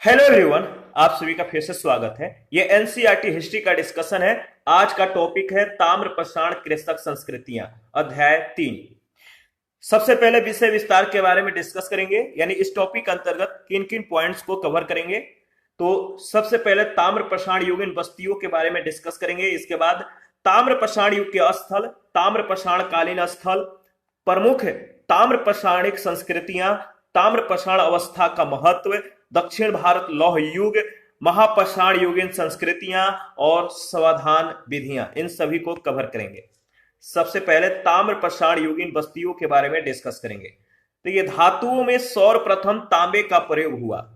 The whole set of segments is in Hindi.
हेलो एवरीवन, आप सभी का फिर से स्वागत है। ये एनसीईआरटी हिस्ट्री का डिस्कशन है। आज का टॉपिक है ताम्रपाषाण कृषक संस्कृतियां, अध्याय 3। सबसे पहले विषय विस्तार के बारे में डिस्कस करेंगे, यानी इस टॉपिक अंतर्गत किन किन पॉइंट्स को कवर करेंगे। तो सबसे पहले ताम्रपाषाण युगीन बस्तियों के बारे में डिस्कस करेंगे। इसके बाद ताम्रपाषाण युग के स्थल, ताम्रपाषाण कालीन स्थल, प्रमुख ताम्रपाषाणिक संस्कृतियां, ताम्रपाषाण अवस्था का महत्व, दक्षिण भारत लौह युग, महापाषाण युगीन संस्कृतियां और समाधान विधियां, इन सभी को कवर करेंगे। सबसे पहले ताम्रपाषाण युगीन बस्तियों के बारे में डिस्कस करेंगे। तो ये धातुओं में सर्वप्रथम तांबे का प्रयोग हुआ।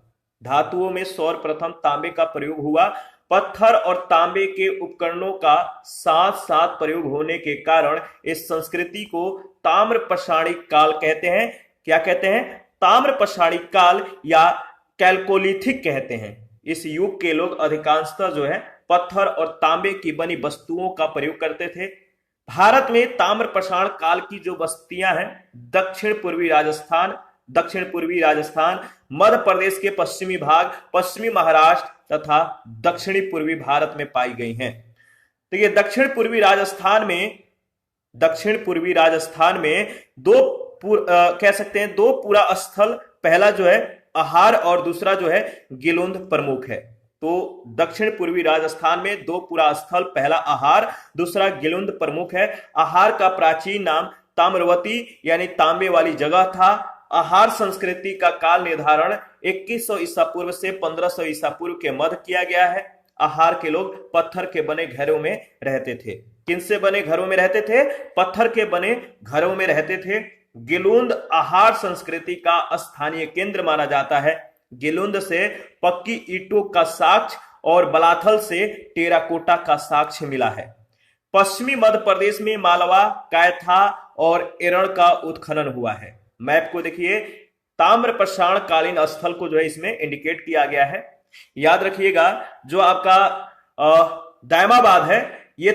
धातुओं में सर्वप्रथम तांबे का प्रयोग हुआ। पत्थर और तांबे के उपकरणों का साथ साथ प्रयोग होने के कारण इस संस्कृति को ताम्रपाषाणिक काल कहते हैं। क्या कहते हैं? ताम्रपाषाणिक काल या कैल्कोलिथिक कहते हैं। इस युग के लोग अधिकांशतः जो है पत्थर और तांबे की बनी वस्तुओं का प्रयोग करते थे। भारत में ताम्रपाषाण काल की जो बस्तियां हैं दक्षिण पूर्वी राजस्थान, मध्य प्रदेश के पश्चिमी भाग, पश्चिमी महाराष्ट्र तथा दक्षिणी पूर्वी भारत में पाई गई हैं। तो ये दक्षिण पूर्वी राजस्थान में कह सकते हैं दो पूरा स्थल, पहला जो है आहार और दूसरा जो है गिलुंद प्रमुख है। तो दक्षिण पूर्वी राजस्थान में दो पूरा स्थल, पहला आहार, दूसरा गिलुंद प्रमुख है। आहार का प्राचीन नाम ताम्रवती यानी तांबे वाली जगह था। आहार संस्कृति का काल निर्धारण 2100 ईसा पूर्व से 1500 ईसा पूर्व के मध्य किया गया है। आहार के लोग पत्थर के बने घरों में रहते थे। किनसे बने घरों में रहते थे? पत्थर के बने घरों में रहते थे। गिलुंद आहार संस्कृति का स्थानीय केंद्र माना जाता है। गिलुंद से पक्की ईंटों का साक्ष्य और बलाथल से टेराकोटा का साक्ष्य मिला है। पश्चिमी मध्य प्रदेश में मालवा, कैथा और एरण का उत्खनन हुआ है। मैप को देखिए, ताम्रपाषाण कालीन स्थल को जो है इसमें इंडिकेट किया गया है। याद रखिएगा, जो आपका दायमाबाद है ये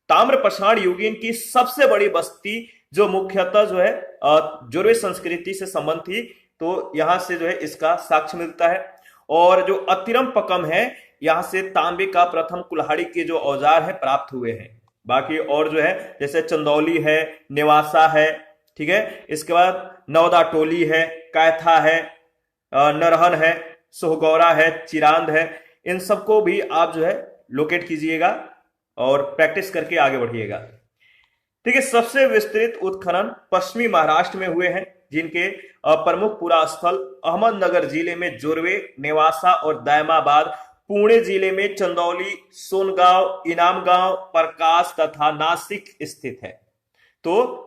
ताम्रपाषाण युगीन की सबसे बड़ी बस्ती, जो मुख्यतः जो है जोरवे संस्कृति से संबंध थी। तो यहां से जो है इसका साक्ष्य मिलता है। और जो अतिरम पकम है, यहां से तांबे का प्रथम कुल्हाड़ी के जो औजार है प्राप्त हुए हैं। बाकी और जो है जैसे चंदौली है, नेवासा है, ठीक है। इसके बाद नौदा टोली है, कैथा है, नरहन है, सोहगौरा है, चिरांद है। इन सबको भी आप जो है लोकेट कीजिएगा और प्रैक्टिस करके आगे बढ़िएगा। ठीक है। सबसे विस्तृत उत्खनन पश्चिमी महाराष्ट्र में हुए हैं, जिनके प्रमुख पुरा स्थल अहमदनगर जिले में जोरवे, नेवासा और दायमाबाद, पुणे जिले में चंदौली, सोनगांव, इनामगांव, प्रकाश तथा नासिक स्थित है। तो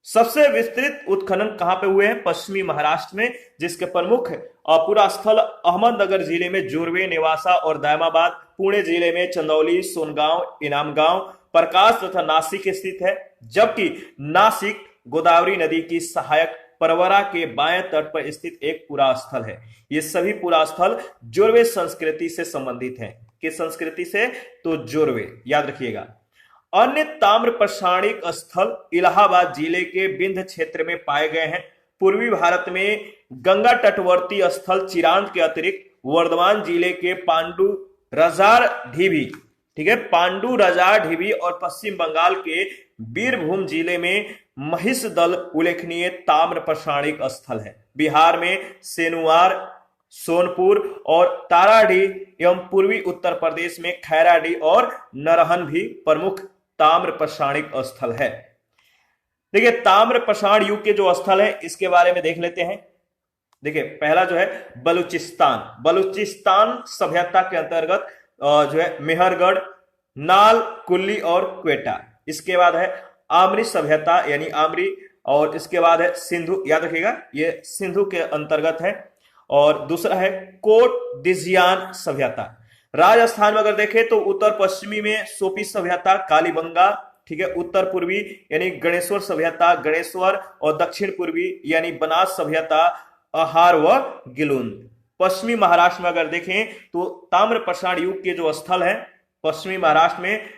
सबसे विस्तृत उत्खनन कहां पे हुए हैं? पश्चिमी महाराष्ट्र में, जिसके प्रमुख पुरा स्थल अहमदनगर जिले में जोरवे, नेवासा और दायमाबाद, पुणे जिले में चंदौली, सोनगांव, इनामगांव, प्रकाश तथा नासिक स्थित है। जबकि नासिक गोदावरी नदी की सहायक परवरा के बाएं तट पर स्थित एक पुरा स्थल है। ये सभी पुरा स्थल जोरवे संस्कृति से संबंधित हैं। किस संस्कृति से? तो जोरवे, याद रखिएगा। अन्य ताम्रपाषाणिक स्थल इलाहाबाद जिले के विंध्य क्षेत्र में पाए गए हैं। पूर्वी भारत में गंगा तटवर्ती स्थल चिरांद के अतिरिक्त वर्धमान जिले के पांडु रजार ढीबी, ठीक है, पांडु रजार ढीबी और पश्चिम बंगाल के बीरभूम जिले में महिषदल उल्लेखनीय ताम्रपाषाणिक स्थल है। बिहार में सेनुआर, सोनपुर और ताराडीह एवं पूर्वी उत्तर प्रदेश में खैराडीह और नरहन भी प्रमुख ताम्रपाषाणिक स्थल है। देखिए, ताम्रपाषाण युग के जो स्थल है इसके बारे में देख लेते हैं। देखिए, पहला जो है बलूचिस्तान सभ्यता के अंतर्गत जो है मेहरगढ़, नाल, कुल्ली और क्वेटा। इसके बाद है आमरी सभ्यता यानी आमरी, और इसके बाद है सिंधु, याद रखिएगा ये सिंधु के अंतर्गत है। और दूसरा है कोट दिजियान सभ्यता। राजस्थान में अगर देखें तो उत्तर पश्चिमी में सोपी सभ्यता, कालीबंगा, ठीक है, उत्तर पूर्वी यानी गणेश्वर सभ्यता, गणेश्वर, और दक्षिण पूर्वी यानी बनास सभ्यता, आहार व गिलुंद। पश्चिमी महाराष्ट्र में अगर देखें तो ताम्रपाषाण युग के जो स्थल हैं पश्चिमी महाराष्ट्र में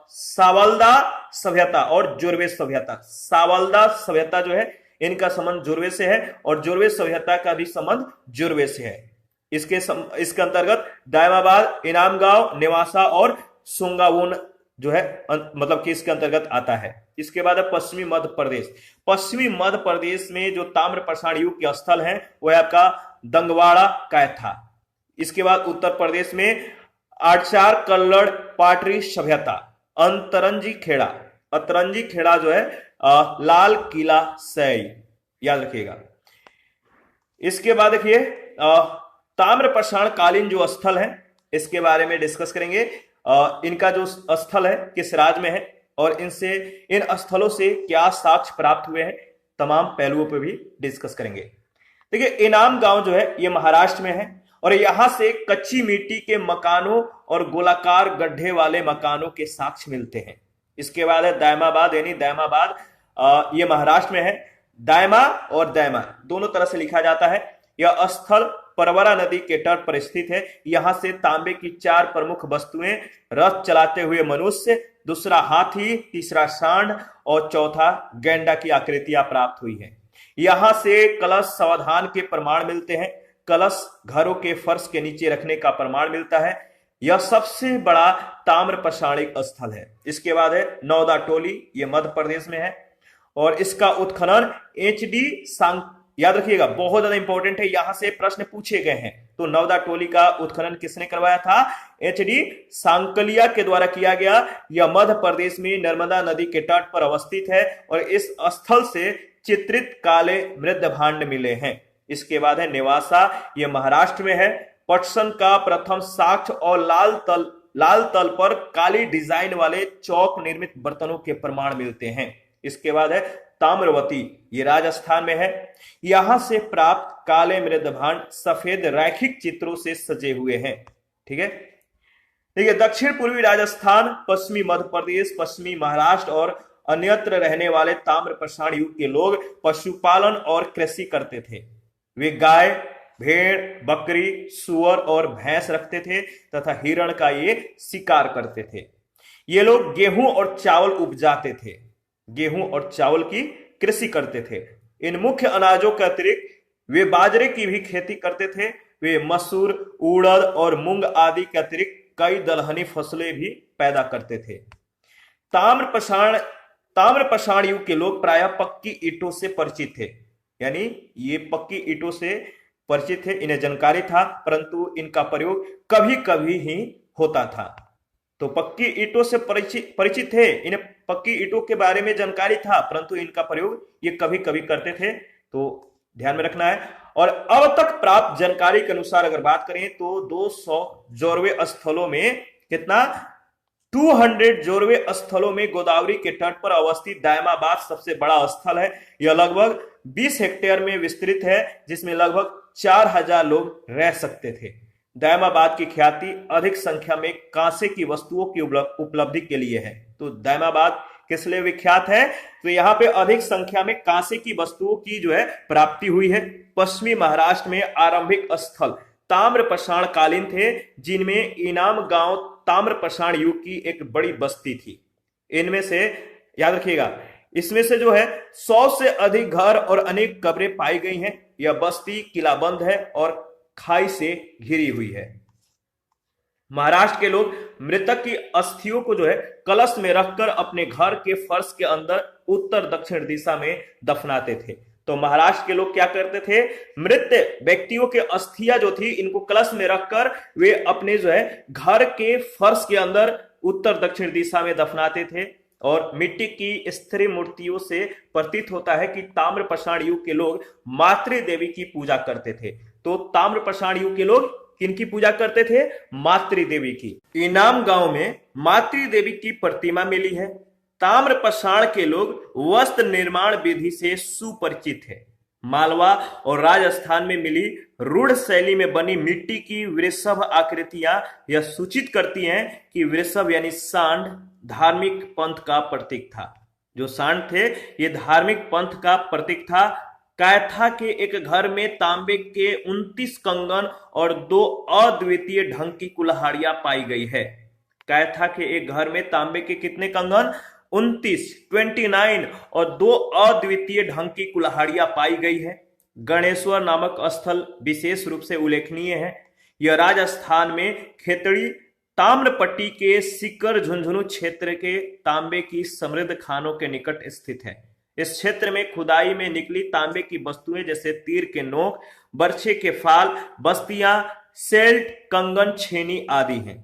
सावलदा सभ्यता और जोरवे सभ्यता। सावलदा सभ्यता जो है इनका संबंध जोरवे से है और जोरवे सभ्यता का भी संबंध जोरवे से है। इसके अंतर्गत दायमाबाद, इनाम गांव, नेवासा और सोंगावोन जो है मतलब कि इसके अंतर्गत आता है। इसके बाद है पश्चिमी मध्य प्रदेश। पश्चिमी मध्य प्रदेश में जो ताम्रपाषाण युग के स्थल हैं वो है आपका दंगवाड़ा, कैथा। इसके बाद उत्तर प्रदेश में आचार, कल्लड़, पाटरी सभ्यता, अंतरंजी खेड़ा। अंतरंजी खेड़ा जो है लाल किला सै, याद रखिएगा। इसके बाद देखिए ताम्रपाषाण कालीन जो स्थल है इसके बारे में डिस्कस करेंगे। इनका जो स्थल है किस राज्य में है और इनसे इन स्थलों से क्या साक्ष्य प्राप्त हुए हैं, तमाम पहलुओं पर भी डिस्कस करेंगे। देखिए इनाम गांव जो है ये महाराष्ट्र में है और यहां से कच्ची मिट्टी के मकानों और गोलाकार गड्ढे वाले मकानों के साक्ष्य मिलते हैं। इसके बाद है दायमाबाद, यानी दायमाबाद ये महाराष्ट्र में है। दायमा और दायमा दोनों तरह से लिखा जाता है। यह स्थल परवरा नदी के तट पर स्थित है। यहां से तांबे की 4 प्रमुख वस्तुएं, रथ चलाते हुए मनुष्य, दूसरा हाथी, तीसरा सांड और चौथा गैंडा की आकृतियां प्राप्त हुई हैं। यहां से कलश समाधान के प्रमाण मिलते हैं। कलश घरों के फर्श के नीचे रखने का प्रमाण मिलता है। यह सबसे बड़ा ताम्रपाषाणिक स्थल है। इसके बाद है नौदा टोली, ये मध्य प्रदेश में है और इसका उत्खनन HD याद रखिएगा, बहुत ज्यादा इंपॉर्टेंट है, यहां से प्रश्न पूछे गए हैं। तो नौदा टोली का उत्खनन किसने करवाया था? HD सांकलिया के द्वारा किया गया। यह मध्य प्रदेश में नर्मदा नदी के तट पर अवस्थित है और इस स्थल से चित्रित काले मृद भांड मिले हैं। इसके बाद है नेवासा, यह महाराष्ट्र में है। पटसन का प्रथम साक्ष्य और लाल तल पर काली डिजाइन वाले चौक निर्मित बर्तनों के प्रमाण मिलते हैं। इसके बाद है ताम्रवती, ये राजस्थान में है। यहां से प्राप्त काले मृद भांड सफेद रैखिक चित्रों से सजे हुए हैं। ठीक है, देखिए दक्षिण पूर्वी राजस्थान, पश्चिमी मध्य प्रदेश, पश्चिमी महाराष्ट्र और अन्यत्र रहने वाले ताम्रपाषाण युग के लोग पशुपालन और कृषि करते थे। वे गाय, भेड़, बकरी, सुअर और भैंस रखते थे तथा हिरण का ये शिकार करते थे। ये लोग गेहूं और चावल उपजाते थे, गेहूं और चावल की कृषि करते थे। इन मुख्य अनाजों के अतिरिक्त वे बाजरे की भी खेती करते थे। वे मसूर, उड़द और मूंग आदि के अतिरिक्त कई दलहनी फसलें भी पैदा करते थे। ताम्रपाषाण युग के लोग प्रायः पक्की ईंटों से परिचित थे, यानी ये पक्की ईंटों से परिचित थे, इन्हें जानकारी था, परंतु इनका प्रयोग कभी कभी ही होता था। तो पक्की ईंटों से परिचित थे, इन्हें पक्की ईंटों के बारे में जानकारी था, परंतु इनका प्रयोग ये कभी कभी करते थे, तो ध्यान में रखना है। और अब तक प्राप्त जानकारी के अनुसार अगर बात करें तो 200 जोरवे स्थलों में कितना 200 जोरवे स्थलों में गोदावरी के तट पर अवस्थित दायमाबाद सबसे बड़ा स्थल है। यह लगभग 20 हेक्टेयर में विस्तृत है, जिसमें लगभग 4000 लोग रह सकते थे। दायमाबाद की ख्याति अधिक संख्या में कांसे की वस्तुओं की उपलब्धि के लिए है। तो दायमाबाद किस लिए विख्यात है? तो यहाँ पे अधिक संख्या में कांसे की वस्तुओं की जो है प्राप्ति हुई है। पश्चिमी महाराष्ट्र में आरंभिक स्थल ताम्रपाषाण कालीन थे, जिनमें इनाम गांव ताम्रपाषाण युग की एक बड़ी बस्ती थी। इनमें से याद रखिएगा, इसमें से जो है 100 से अधिक घर और अनेक कब्रें पाई गई हैं। यह बस्ती किलाबंद है और खाई से घिरी हुई है। महाराष्ट्र के लोग मृतक की अस्थियों को जो है कलश में रखकर अपने घर के फर्श के अंदर उत्तर दक्षिण दिशा में दफनाते थे। तो महाराष्ट्र के लोग क्या करते थे? मृत व्यक्तियों के अस्थियां जो थी इनको कलश में रखकर वे अपने जो है घर के फर्श के अंदर उत्तर दक्षिण दिशा में दफनाते थे। और मिट्टी की स्थिर मूर्तियों से प्रतीत होता है कि ताम्रपाषाण युग के लोग मातृ देवी की पूजा करते थे। तो ताम्रपाषाण युग के लोग किनकी पूजा करते थे? मातृ देवी की। इनाम गांव में मातृ देवी की प्रतिमा मिली है। ताम्रपाषाण के लोग वस्त्र निर्माण विधि से सुपरिचित है। मालवा और राजस्थान में मिली रूढ़ शैली में बनी मिट्टी की वृषभ आकृतियां यह सूचित करती हैं कि वृषभ यानी सांड धार्मिक पंथ का प्रतीक था। जो सांड थे ये धार्मिक पंथ का प्रतीक था। कैथा के एक घर में तांबे के 29 कंगन और 2 अद्वितीय ढंग की कुल्हाड़ियां पाई गई है। कैथा के एक घर में तांबे के कितने कंगन? 29 और 2 अद्वितीय ढंग की कुल्हाड़ियां पाई गई है। गणेश्वर नामक स्थल विशेष रूप से उल्लेखनीय है। यह राजस्थान में खेतड़ी ताम्रपट्टी के सीकर झुंझुनू क्षेत्र के तांबे की समृद्ध खानों के निकट स्थित है। इस क्षेत्र में खुदाई में निकली तांबे की वस्तुएं जैसे तीर के नोक, बर्छे के फाल, बस्तियां, सेल्ट, कंगन, छेनी आदि हैं।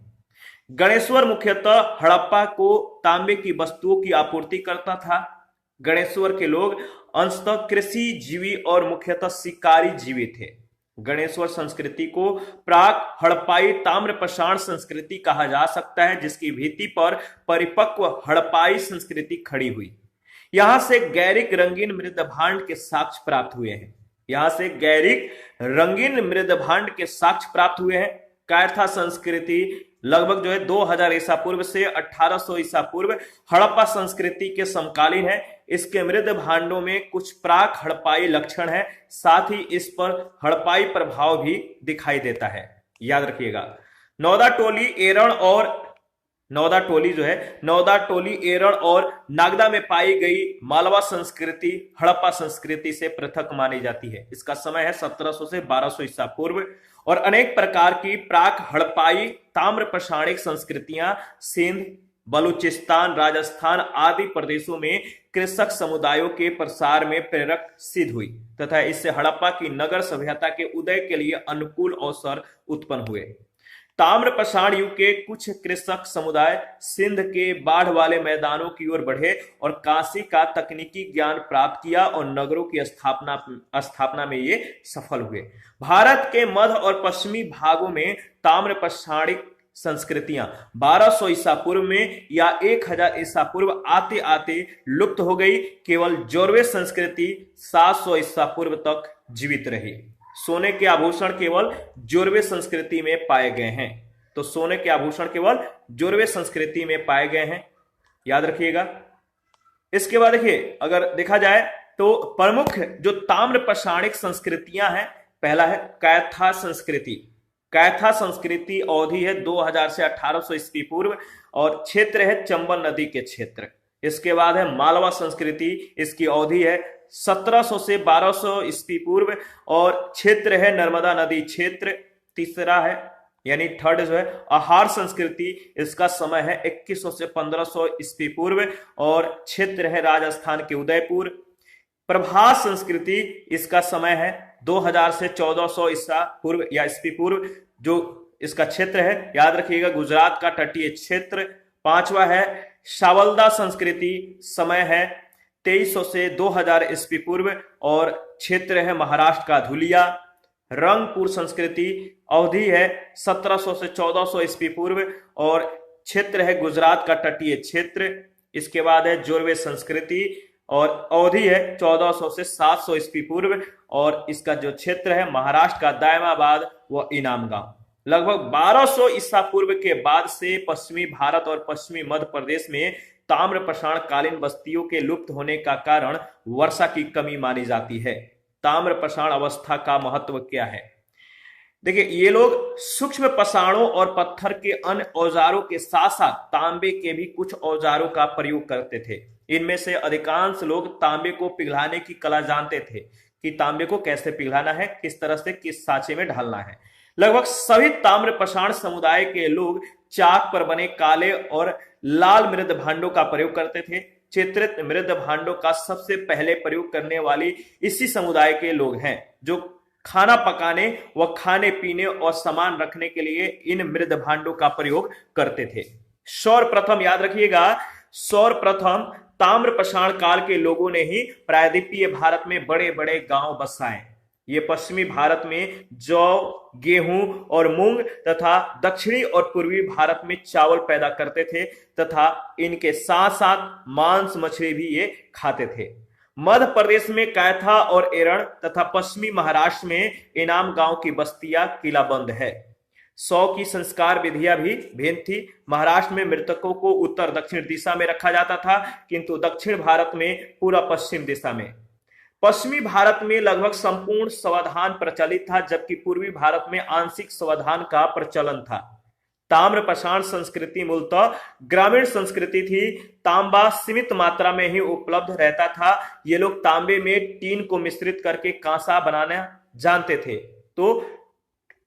गणेश्वर मुख्यतः हड़प्पा को तांबे की वस्तुओं की आपूर्ति करता था। गणेश्वर के लोग अंशतः कृषि जीवी और मुख्यतः शिकारी जीवी थे। गणेश्वर संस्कृति को प्राक हड़प्पाई ताम्रपाषाण संस्कृति कहा जा सकता है, जिसकी भित्ति पर परिपक्व हड़प्पाई संस्कृति खड़ी हुई। यहां से गैरिक रंगीन मृदभांड के साक्ष्य प्राप्त हुए हैं। कायथा संस्कृति लगभग 2000 ईसा पूर्व से 1800 ईसा पूर्व हड़प्पा संस्कृति के समकालीन है। इसके मृद भांडों में कुछ प्राक हड़प्पाई लक्षण है, साथ ही इस पर हड़प्पाई प्रभाव भी दिखाई देता है। याद रखिएगा, नौदा टोली एरण और नागदा में पाई गई मालवा संस्कृति हड़प्पा संस्कृति से पृथक मानी जाती है। इसका समय है 1700 से 1200 ईसा पूर्व और अनेक प्रकार की प्राक हड़प्पाई ताम्रपाषाणिक संस्कृतियां सिंध, बलूचिस्तान, राजस्थान आदि प्रदेशों में कृषक समुदायों के प्रसार में प्रेरक सिद्ध हुई तथा इससे हड़प्पा की नगर सभ्यता के उदय के लिए अनुकूल अवसर उत्पन्न हुए। ताम्रपाषाण युग के कुछ कृषक समुदाय सिंध के बाढ़ वाले मैदानों की ओर बढ़े और काशी का तकनीकी ज्ञान प्राप्त किया और नगरों की स्थापना में ये सफल हुए। भारत के मध्य और पश्चिमी भागों में ताम्रपाषाणिक संस्कृतियां 1200 ईसा पूर्व में या 1000 ईसा पूर्व आते आते लुप्त हो गई। केवल जोरवे संस्कृति 700 ईसा पूर्व तक जीवित रही। सोने के आभूषण केवल जोरवे संस्कृति में पाए गए हैं। तो सोने के आभूषण केवल जोरवे संस्कृति में पाए गए हैं, याद रखिएगा। इसके बाद देखिए, अगर देखा जाए तो प्रमुख जो ताम्रपाषाणिक संस्कृतियां हैं, पहला है कैथा संस्कृति। कैथा संस्कृति अवधि है 2000 से 1800 ईस्वी पूर्व और क्षेत्र है चंबल नदी के क्षेत्र। इसके बाद है मालवा संस्कृति, इसकी अवधि है 1700 से 1200 ईस्वी पूर्व और क्षेत्र है नर्मदा नदी क्षेत्र। तीसरा है यानी थर्ड जो है आहार संस्कृति, इसका समय है 2100 से 1500 ईस्वी पूर्व और क्षेत्र है राजस्थान के उदयपुर। प्रभास संस्कृति, इसका समय है 2000 से 1400 ईसा पूर्व या ईस्वी पूर्व, जो इसका क्षेत्र है, याद रखिएगा, गुजरात का तटीय क्षेत्र। पांचवा है शावल्दा संस्कृति, समय है 2300 से 2000 ईस्वी पूर्व और क्षेत्र है महाराष्ट्र का धुलिया। रंगपुर संस्कृति, अवधि है 1700 से 1400 ईस्वी पूर्व और क्षेत्र है गुजरात का तटीय क्षेत्र। इसके बाद है जोरवे संस्कृति और अवधि है 1400 से 700 ईस्वी पूर्व और इसका जो क्षेत्र है महाराष्ट्र का दायमाबाद व इनाम गांव। लगभग 1200 ईसा पूर्व के बाद से पश्चिमी भारत और पश्चिमी मध्य प्रदेश में ताम्रपाषाण कालीन बस्तियों के लुप्त होने का कारण वर्षा की कमी मानी जाती है। ताम्रपाषाण अवस्था का महत्व क्या है? देखिए, ये लोग सूक्ष्म पाषाणों और पत्थर के अन्य औजारों के साथ साथ तांबे के भी कुछ औजारों का प्रयोग करते थे। इनमें से अधिकांश लोग तांबे को पिघलाने की कला जानते थे कि तांबे को कैसे पिघलाना है, किस तरह से किस सांचे में ढालना है। लगभग सभी ताम्रपाषाण समुदाय के लोग चाक पर बने काले और लाल मृद भांडों का प्रयोग करते थे। चित्रित मृद भांडों का सबसे पहले प्रयोग करने वाली इसी समुदाय के लोग हैं, जो खाना पकाने व खाने पीने और सामान रखने के लिए इन मृद भांडों का प्रयोग करते थे। सर्वप्रथम याद रखिएगा, सर्वप्रथम ताम्रपाषाण काल के लोगों ने ही प्रायद्वीपीय भारत में बड़े बड़े गांव बसाए। ये पश्चिमी भारत में जौ, गेहूं और मूंग तथा दक्षिणी और पूर्वी भारत में चावल पैदा करते थे तथा इनके साथ साथ मांस मछली भी ये खाते थे। मध्य प्रदेश में कैथा और एरण तथा पश्चिमी महाराष्ट्र में इनाम गांव की बस्तियां किलाबंद है। 100 की संस्कार विधियां भी भिन्न थी। महाराष्ट्र में मृतकों को उत्तर दक्षिण दिशा में रखा जाता था, किंतु दक्षिण भारत में पूरा पश्चिम दिशा में। पश्चिमी भारत में लगभग संपूर्ण स्वाधान प्रचलित था, जबकि पूर्वी भारत में आंशिक स्वाधान का प्रचलन था। ताम्रपाषाण संस्कृति मूलतः ग्रामीण संस्कृति थी। तांबा सीमित मात्रा में ही उपलब्ध रहता था। ये लोग तांबे में टीन को मिश्रित करके कांसा बनाना जानते थे। तो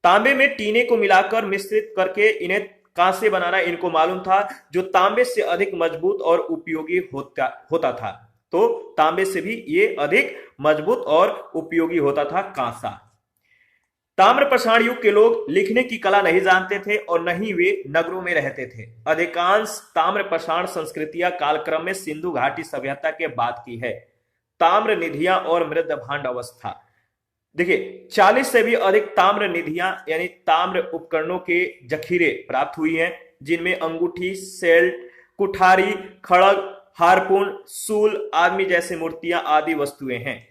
तांबे में टीने को मिलाकर मिश्रित करके इन्हें कांसे बनाना इनको मालूम था, जो तांबे से अधिक मजबूत और उपयोगी होता था। तो तांबे से भी ये अधिक मजबूत और उपयोगी होता था कांसा। ताम्रपाषाण युग के लोग लिखने की कला नहीं जानते थे और न ही वे नगरों में रहते थे। अधिकांश ताम्रपाषाण संस्कृतियां कालक्रम में सिंधु घाटी सभ्यता के बाद की है। ताम्र निधियां और मृद भांड अवस्था, देखिए 40 से भी अधिक ताम्र निधियां यानी ताम्र उपकरणों के जखीरे प्राप्त हुई हैं, जिनमें अंगूठी, सेल्ट, कुठारी, खड़ग, हारपून, सूल, आदमी जैसी मूर्तियां आदि वस्तुएं हैं।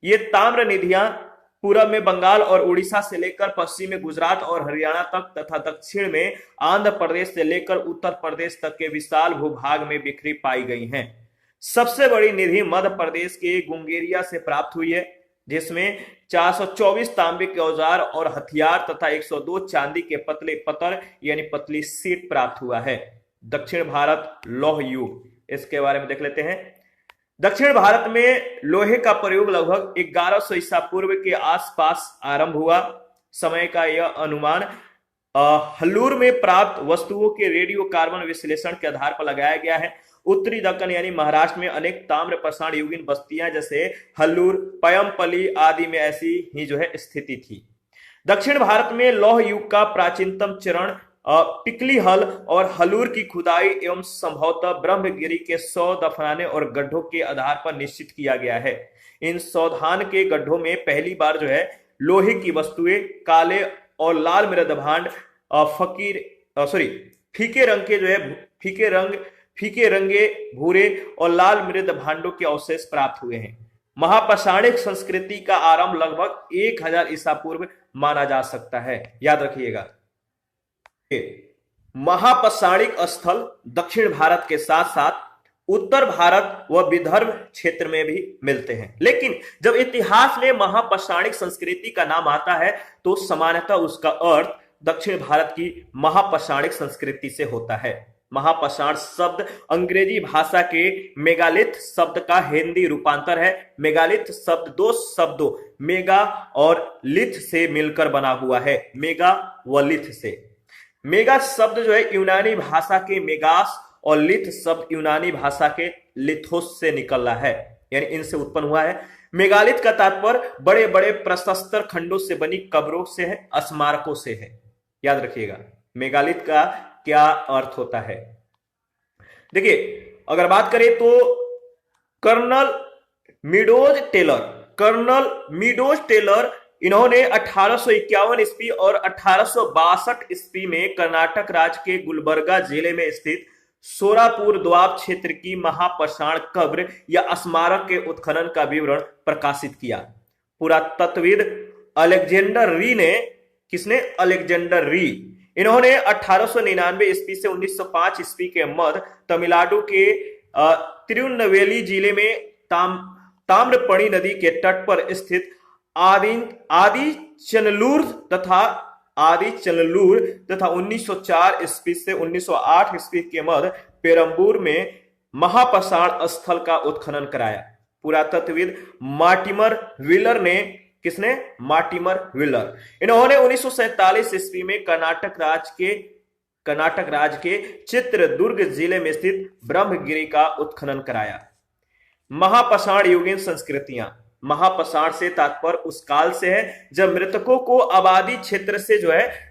ये ताम्र निधियां पूरब में बंगाल और उड़ीसा से लेकर पश्चिम में गुजरात और हरियाणा तक तथा दक्षिण में आंध्र प्रदेश से लेकर उत्तर प्रदेश तक के विशाल भूभाग में बिखरी पाई गई हैं। सबसे बड़ी निधि मध्य प्रदेश के गुंगेरिया से प्राप्त हुई है, जिसमें 424 तांबे के औजार और हथियार तथा 102 चांदी के पतले पत्थर यानी पतली सीट प्राप्त हुआ है। दक्षिण भारत लौह युग, इसके बारे में देख लेते हैं। दक्षिण भारत में लोहे का प्रयोग लगभग 1100 ईसा पूर्व के आसपास आरंभ हुआ। समय का यह अनुमान हल्लूर में प्राप्त वस्तुओं के रेडियो कार्बन विश्लेषण के आधार पर लगाया गया है। उत्तरी दक्कन यानी महाराष्ट्र में अनेक ताम्रपाषाण युगीन बस्तियां जैसे हल्लूर, पयमपल्ली आदि में ऐसी ही स्थिति थी। दक्षिण भारत में लौह युग का प्राचीनतम चरण पिकली हल और हल्लूर की खुदाई एवं संभवतः ब्रह्मगिरी के 100 दफनाने और गड्ढों के आधार पर निश्चित किया गया है। इन सौधान के गड्ढों में पहली बार लोहे की वस्तुएं, काले और लाल मृद भांड, फीके रंग के फीके रंगे भूरे और लाल मृद भांडों के अवशेष प्राप्त हुए हैं। महापाषाणिक संस्कृति का आरंभ लगभग 1000 ईसा पूर्व माना जा सकता है। याद रखिएगा, महापाषाणिक स्थल दक्षिण भारत के साथ साथ उत्तर भारत व विदर्भ क्षेत्र में भी मिलते हैं। लेकिन जब इतिहास में महापाषाणिक संस्कृति का नाम आता है तो सामान्यतः उसका अर्थ दक्षिण भारत की महापाषाणिक संस्कृति से होता है। महापाषाण शब्द अंग्रेजी भाषा के मेगालिथ शब्द का हिंदी रूपांतर है। मेगालिथ शब्द दो शब्दों मेगा और लिथ से मिलकर बना हुआ है। मेगा व लिथ से। मेगा शब्द यूनानी भाषा के मेगास और लिथ शब्द यूनानी भाषा के लिथोस से निकला है, यानी इनसे उत्पन्न हुआ है। मेगालिथ का तात्पर्य बड़े बड़े प्रशस्तर खंडों से बनी कब्रों से है, स्मारकों से है। याद रखिएगा मेगालिथ का क्या अर्थ होता है। देखिए, अगर बात करें तो कर्नल मीडोज टेलर इन्होंने 1851 ईस्वी और 1862 ईस्वी में कर्नाटक राज्य के गुलबर्गा जिले में स्थित सोरापुर द्वाब क्षेत्र की महापाषाण कब्र या स्मारक के उत्खनन का विवरण प्रकाशित किया। पुरातत्वविद अलेक्जेंडर री ने इन्होंने 1899 ईस्वी से 1905 ईस्वी के मध्य तमिलनाडु के तिरुनेलवेली जिले में ताम्रपर्णी नदी के तट पर स्थित आदि चनलूर तथा 1904 ईस्वी से 1908 ईस्वी के मध्य पेरम्बूर में महापाषाण स्थल का उत्खनन कराया। पुरातत्वविद मार्टिमर व्हीलर इन्होंने 1947 ईस्वी में कर्नाटक राज्य के चित्रदुर्ग जिले में स्थित ब्रह्मगिरी का उत्खनन कराया। महापाषाण युगीन संस्कृतियां। महापाषाण से तात्पर्य उस काल से है जब मृतकों को आबादी क्षेत्र से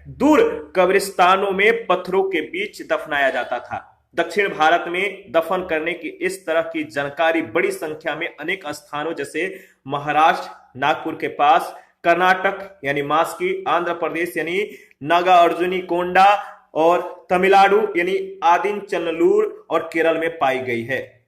दूर कब्रिस्तानों में पत्थरों के बीच दफनाया जाता था। दक्षिण भारत में दफन करने की इस तरह की जानकारी बड़ी संख्या में अनेक स्थानों जैसे महाराष्ट्र नागपुर के पास, कर्नाटक यानी मास्की, आंध्र प्रदेश यानी नागार्जुनी कोंडा और तमिलनाडु यानी आदिचनल्लूर और केरल में पाई गई है।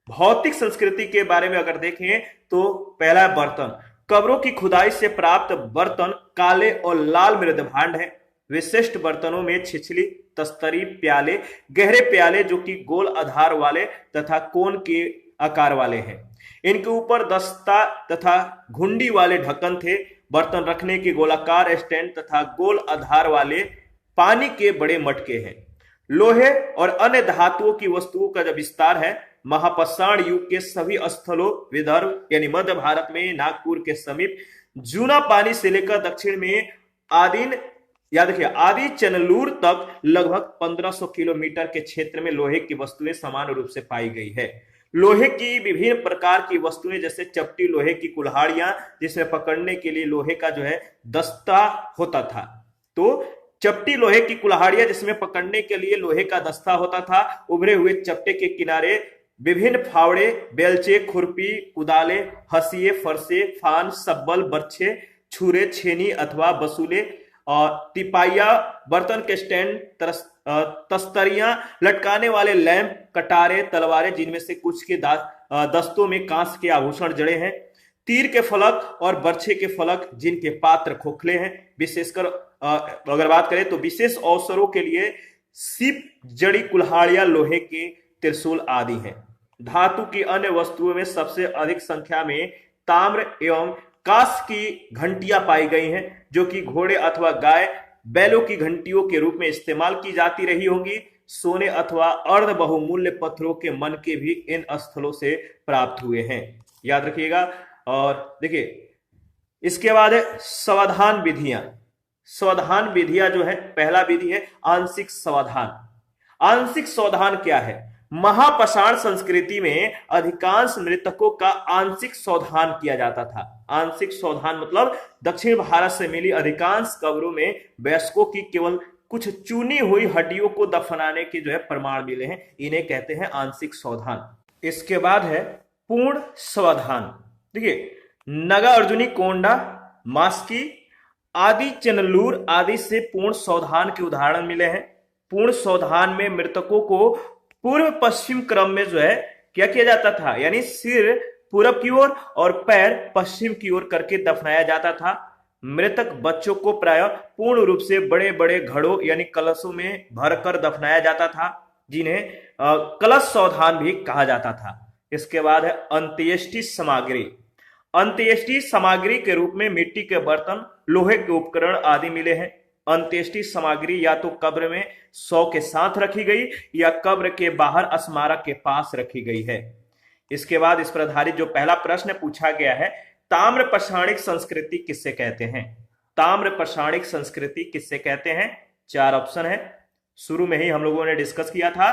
भौतिक संस्कृति के बारे में अगर देखें तो पहला बर्तन। कब्रों की खुदाई से प्राप्त बर्तन काले और लाल मृद भांड है। विशिष्ट बर्तनों में छिछली, तस्तरी, प्याले, गहरे प्याले जो कि गोल आधार वाले तथा कोन के आकार वाले हैं। इनके ऊपर दस्ता तथा घुंडी वाले ढक्कन थे। बर्तन रखने के गोलाकार स्टैंड तथा गोल आधार वाले पानी के बड़े मटके हैं। लोहे और अन्य धातुओं की वस्तुओं का जो विस्तार है, महापाषाण युग के सभी स्थलों, विदर्भ यानी मध्य भारत में नागपुर के समीप, जूना पानी से लेकर दक्षिण में आदिन, याद रखिए आदि चनलूर तक लगभग 1500 किलोमीटर के क्षेत्र में लोहे की वस्तुएं समान रूप से पाई गई है। लोहे की विभिन्न प्रकार की वस्तुएं जैसे चपटी लोहे की कुल्हाड़ियां, जिसमें पकड़ने के लिए लोहे का जो है दस्ता होता था। तो चपटी लोहे की कुल्हाड़ियां जिसमें पकड़ने के लिए लोहे का दस्ता होता था। उभरे हुए चपटे के किनारे विभिन्न फावड़े, बेलचे, खुरपी, कुदाले, हंसिए, फरसे, फान, सब्बल, बर्छे, छुरे, छेनी अथवा बसूले, और तिपाइया, बर्तन के स्टैंड, तस्तरियां, लटकाने वाले लैंप, कटारे, तलवारें जिनमें से कुछ के दस्तों में कांस के आभूषण जड़े हैं, तीर के फलक और बर्छे के फलक जिनके पात्र खोखले हैं। विशेषकर अगर बात करें तो विशेष अवसरों के लिए सीप जड़ी कुल्हाड़ियां, लोहे के त्रिशूल आदि हैं। धातु की अन्य वस्तुओं में सबसे अधिक संख्या में ताम्र एवं कांस की घंटियां पाई गई हैं, जो कि घोड़े अथवा गाय बैलों की घंटियों के रूप में इस्तेमाल की जाती रही होंगी। सोने अथवा अर्ध बहुमूल्य पत्थरों के मनके भी इन स्थलों से प्राप्त हुए हैं, याद रखिएगा। और देखिए इसके बाद है समाधान विधियां। समाधान विधियां जो है, पहला विधि है आंशिक समाधान। आंशिक समाधान क्या है? महापाषाण संस्कृति में अधिकांश मृतकों का आंशिक समाधान किया जाता था। आंशिक समाधान मतलब दक्षिण भारत से मिली अधिकांश कब्रों में वयस्कों की केवल कुछ चुनी हुई हड्डियों को दफनाने के जो है प्रमाण मिले हैं, इन्हें कहते हैं आंशिक समाधान। इसके बाद है पूर्ण समाधान। देखिए नागार्जुनी कोंडा, मास्की आदि चनलूर आदि से पूर्ण समाधान के उदाहरण मिले हैं। पूर्ण समाधान में मृतकों को पूर्व पश्चिम क्रम में जो है क्या किया जाता था, यानी सिर पूरब की ओर और पैर पश्चिम की ओर करके दफनाया जाता था। मृतक बच्चों को प्रायः पूर्ण रूप से बड़े बड़े घड़ों यानी कलशों में भरकर दफनाया जाता था, जिन्हें कलश समाधान भी कहा जाता था। इसके बाद है अंत्येष्टि सामग्री। अंत्येष्टि सामग्री के रूप में मिट्टी के बर्तन, लोहे के उपकरण आदि मिले हैं। अंत्येष्टि सामग्री या तो कब्र में शव के साथ रखी गई या कब्र के बाहर स्मारक के पास रखी गई है। इसके बाद इस पर आधारित जो पहला प्रश्न पूछा गया है, ताम्रपाषाणिक संस्कृति किससे कहते हैं? ताम्रपाषाणिक संस्कृति किससे कहते हैं? 4 ऑप्शन है, शुरू में ही हम लोगों ने डिस्कस किया था।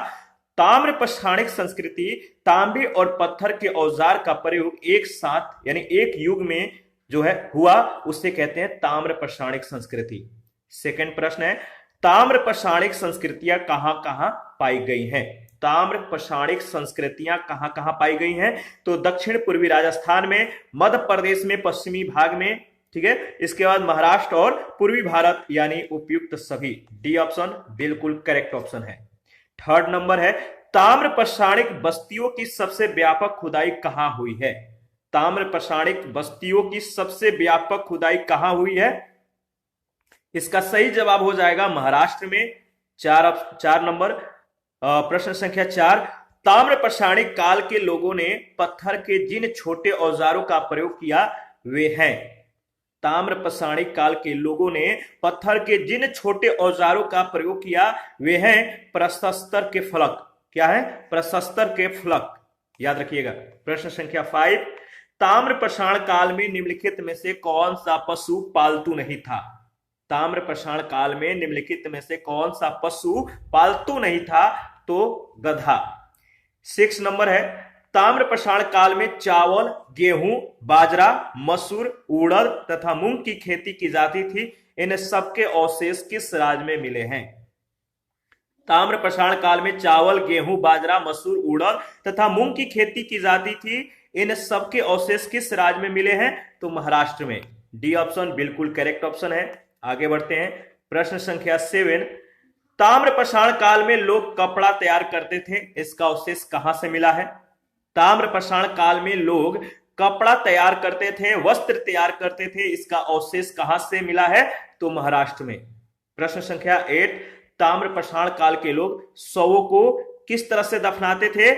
ताम्रपाषाणिक संस्कृति तांबे और पत्थर के औजार का प्रयोग एक साथ यानी एक युग में जो है हुआ, उससे कहते हैं ताम्रपाषाणिक संस्कृति। सेकंड प्रश्न है, ताम्रपाषाणिक संस्कृतियां कहां कहां पाई गई हैं? ताम्रपाषाणिक संस्कृतियां कहां कहां पाई गई हैं? तो दक्षिण पूर्वी राजस्थान में, मध्य प्रदेश में पश्चिमी भाग में, ठीक है। इसके बाद महाराष्ट्र और पूर्वी भारत, यानी उपयुक्त सभी। डी ऑप्शन बिल्कुल करेक्ट ऑप्शन है। थर्ड नंबर है, ताम्रपाषाणिक बस्तियों की सबसे व्यापक खुदाई कहां हुई है? ताम्रपाषाणिक बस्तियों की सबसे व्यापक खुदाई कहां हुई है? इसका सही जवाब हो जाएगा महाराष्ट्र में। 4 नंबर प्रश्न संख्या 4, ताम्रपाषाणिक काल के लोगों ने पत्थर के जिन छोटे औजारों का प्रयोग किया वे हैं। ताम्रपाषाणिक काल के लोगों ने पत्थर के जिन छोटे औजारों का प्रयोग किया वे हैं प्रशस्तर के फलक। क्या है? प्रशस्तर के फलक, याद रखिएगा। प्रश्न संख्या 5, ताम्रपाषाण काल में निम्नलिखित में से कौन सा पशु पालतू नहीं था? ताम्रपाषाण काल में निम्नलिखित में से कौन सा पशु पालतू नहीं था? तो गधा। 6 नंबर है, ताम्रपाषाण काल में चावल, गेहूं, बाजरा, मसूर, उड़द तथा मूंग की खेती की जाती थी। इन सबके अवशेष किस राज्य में मिले हैं? ताम्रपाषाण काल में चावल, गेहूं, बाजरा, मसूर, उड़द तथा मूंग की खेती की जाती थी। इन सबके अवशेष किस राज्य में मिले हैं? तो महाराष्ट्र में। डी ऑप्शन बिल्कुल करेक्ट ऑप्शन है। आगे बढ़ते हैं। प्रश्न संख्या 7, ताम्रपाषाण काल में लोग कपड़ा तैयार करते थे, इसका अवशेष कहां से मिला है? ताम्रपाषाण काल में लोग कपड़ा तैयार करते थे, वस्त्र तैयार करते थे, इसका अवशेष कहां से मिला है? तो महाराष्ट्र में। प्रश्न संख्या 8, ताम्रपाषाण काल के लोग शवों को किस तरह से दफनाते थे?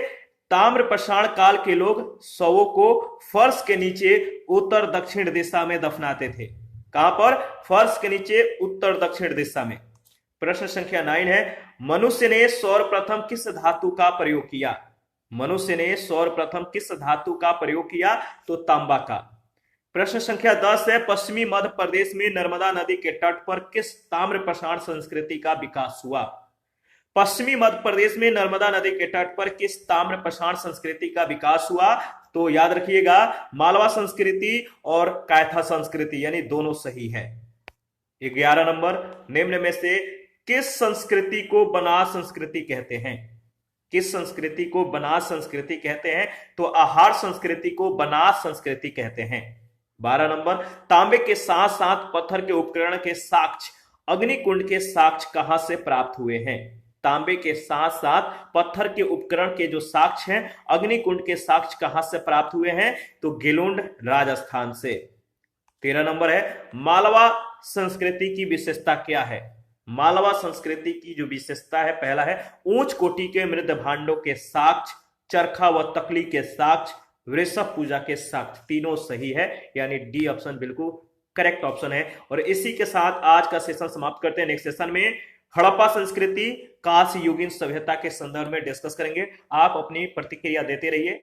ताम्रपाषाण काल के लोग शवों को फर्श के नीचे उत्तर दक्षिण दिशा में दफनाते थे। कहां पर? फर्श के नीचे उत्तर दक्षिण दिशा में। प्रश्न संख्या 9 है, मनुष्य ने सर्वप्रथम किस धातु का प्रयोग किया? मनुष्य ने सर्वप्रथम किस धातु का प्रयोग किया? तो तांबा का। प्रश्न संख्या 10 है, पश्चिमी मध्य प्रदेश में नर्मदा नदी के तट पर किस ताम्र प्रसारण संस्कृति का विकास हुआ? पश्चिमी मध्य प्रदेश में नर्मदा नदी के तट पर किस ताम्र प्रसारण संस्कृति का विकास हुआ? तो याद रखिएगा, मालवा संस्कृति और कायथा संस्कृति, यानी दोनों सही है। 11 नंबर, निम्न में से किस संस्कृति को बनास संस्कृति कहते हैं? किस संस्कृति को बनास संस्कृति कहते हैं? तो आहार संस्कृति को बनास संस्कृति कहते हैं। 12 नंबर, तांबे के साथ साथ पत्थर के उपकरण के साक्ष्य अग्निकुंड के साक्ष्य कहां से प्राप्त हुए हैं? तांबे के साथ साथ पत्थर के उपकरण के जो साक्ष्य हैं, अग्निकुंड के साक्ष्य कहां से प्राप्त हुए हैं? तो गिलुंड राजस्थान से। 13 नंबर है, मालवा संस्कृति की विशेषता क्या है? मालवा संस्कृति की जो विशेषता है, पहला है उच्च कोटि के मृद भांडों के साक्ष्य, चरखा व तकली के साक्ष्य, वृषभ पूजा के साक्ष्य। तीनों सही है, यानी डी ऑप्शन बिल्कुल करेक्ट ऑप्शन है। और इसी के साथ आज का सेशन समाप्त करते हैं। नेक्स्ट सेशन में हड़प्पा संस्कृति, कांस्य युगीन सभ्यता के संदर्भ में डिस्कस करेंगे। आप अपनी प्रतिक्रिया देते रहिए।